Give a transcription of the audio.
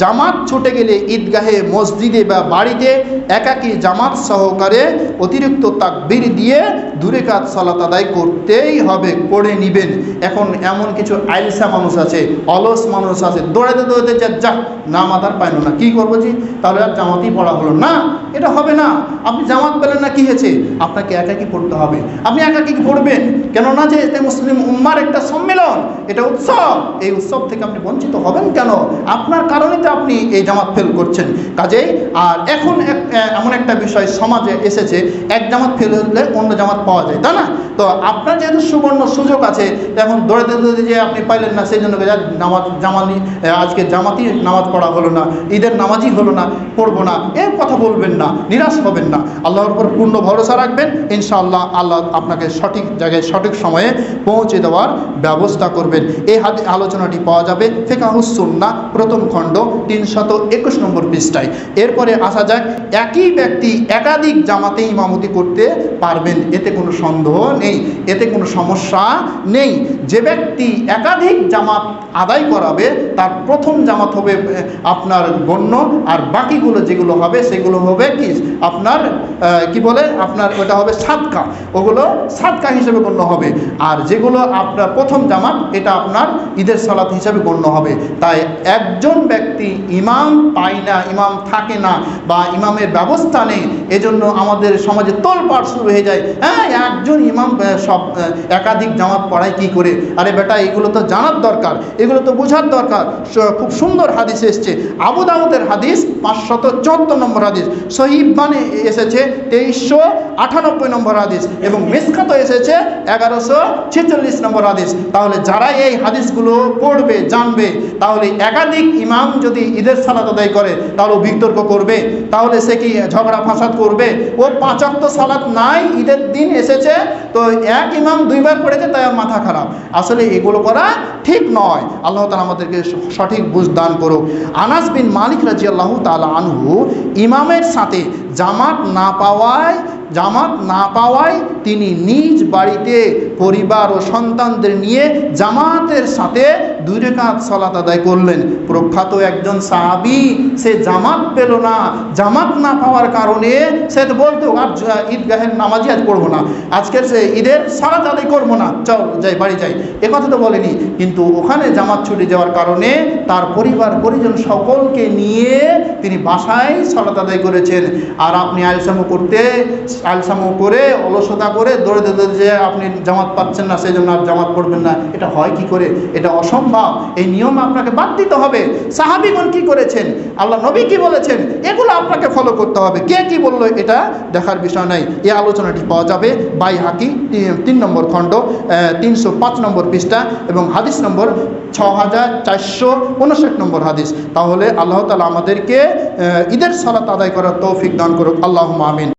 জামাত ছুটে গেলে ঈদগাহে, মসজিদে বা বাড়িতে একাকী জামাত সহকারে অতিরিক্ত তাকবীর দিয়ে 2 রাকাত সালাত আদায় করতেই হবে, করে নেবেন। এখন এমন কিছু আইলসা মানুষ আছে, অলস মানুষ আছে, দৌড়াতে দৌড়াতে যা নামাজ আর পাইল না, কী করবো জি, তাহলে আর জামাতই পড়া হলো না। এটা হবে না। আপনি জামাত পেলেন না, কী হয়েছে? আপনাকে একাকী পড়তে হবে। আপনি একাকী পড়বেন, কেননা যে এতে মুসলিম উম্মার একটা সম্মেলন, এটা উৎসব। এই উৎসব থেকে আপনি বঞ্চিত হবেন কেন? আপনার কারণে তো আপনি এই জামাত ফেল করছেন। কাজেই আর এখন এমন একটা বিষয় সমাজে এসেছে, এক জামাত ফেল হলে অন্য জামাত পাওয়া যায়, তাই না? তো আপনার যেহেতু সুবর্ণ সুযোগ আছে, এখন দৌড়াতে দৌড়াতে যে আপনি পাইলেন না, সেই জন্য আজকে জামাতি নামাজ পড়া হলো না, ঈদের নামাজই হলো না, পড়বো না, এর কথা বলবেন না, নিরাশ হবেন না। আল্লাহর উপর পূর্ণ ভরসা রাখবেন, ইনশাআল্লাহ আল্লাহ আপনাকে সঠিক জায়গায় সঠিক সময়ে পৌঁছে দেওয়ার ব্যবস্থা করবেন। এই আলোচনাটি পাওয়া যাবে ফিকহুস সুন্নাহ প্রথম খণ্ড 321 নম্বর পৃষ্ঠায়। এরপরে আসা যাক, একই ব্যক্তি একাধিক জামাতে ইমামতি করতে পারবেন, এতে কোনো সন্দেহ নেই, এতে কোনো সমস্যা নেই। যে ব্যক্তি একাধিক জামাত আদায় করাবে, তার প্রথম জামাত হবে আপনার গণ্য, আর বাকিগুলো যেগুলো হবে সেগুলো হবে কি আপনার আপনার ওটা হবে সাদকা, ওগুলো সাদকা হিসেবে গণ্য হবে। আর যেগুলো আপনার প্রথম জামাত, এটা আপনার ঈদের সালাত হিসেবে গণ্য হবে। তাই একজন ব্যক্তি ইমাম পায় না, ইমাম থাকে না, বা ইমামের ব্যবস্থা নেই, এজন্য আমাদের সমাজে তোলপাড় শুরু হয়ে যায়। হ্যাঁ, একজন ইমাম সব একাধিক জামাত পড়ায় কি করে? আরে বেটা, এগুলো তো জানার দরকার, এগুলো তো বোঝার দরকার। খুব সুন্দর হাদিস এসছে, আবু দাউদের হাদিস 574 নম্বর হাদিস, সহিহ ইবনে এসেছে 2398 নম্বর হাদিস, এবং মিসকাতে এসেছে 1146 নম্বর হাদিস। তাহলে যারা এই হাদিসগুলো পড়বে, জানবে, তাহলে একাধিক ইমাম যদি ঈদের সালাত আদায় করে, তাহলে বিতর্ক করবে, তাহলে সে কি ঝগড়া ফাসাদ করবে? ও 5 ওয়াক্ত সালাত নাই, ঈদের দিন এসেছে, তো এক ইমাম 2 বার পড়েছে, তাই আর মাথা খারাপ। আসলে এগুলো করা ঠিক নয়। আল্লাহ তাআলা আমাদেরকে সঠিক বুঝ দান করুক। আনাস বিন মালিক রাদিয়াল্লাহু তাআলা আনহু ইমামের সাথে জামাত না পাওয়ায় তিনি নিজ বাড়িতে পরিবার ও সন্তানদের নিয়ে জামাতের সাথে 2 রাকাত সালাত আদায় করলেন। প্রখ্যাত একজন সাহাবী, সে জামাত পেল না, জামাত না পাওয়ার কারণে সে তো বলতো আর ঈদগাহের নামাজই আজ পড়বো না, আজকের সে ঈদের সালাত আদায় করবো না, চল যাই বাড়ি যাই, এ কথা তো বলেনি। কিন্তু ওখানে জামাত ছুটে যাওয়ার কারণে তার পরিবার পরিজন সকলকে নিয়ে তিনি বাসায় সালাত আদায় করেছেন। আর আপনি আলসামো করে অলসতা করে দৌড়ে যে আপনি জামাত পাচ্ছেন না, সেই জন্য আর জামাত পড়বেন না, এটা হয় কি করে? এটা অসম্ভব। এই নিয়ম আপনাকে বাদ দিতে হবে। সাহাবীগণ কি করেছেন, আল্লাহ নবী কি বলেছেন, এগুলো আপনাকে ফলো করতে হবে। কে কি বললো এটা দেখার বিষয় নাই। এই আলোচনাটি পাওয়া যাবে বাইহাকি 3 নম্বর খণ্ড 305 নম্বর পৃষ্ঠা, এবং হাদিস নম্বর 6459 নম্বর হাদিস। তাহলে আল্লাহ তাআলা আমাদেরকে ঈদের সালাত আদায় করার তৌফিক দান করুক। আল্লাহুম্মা আমিন।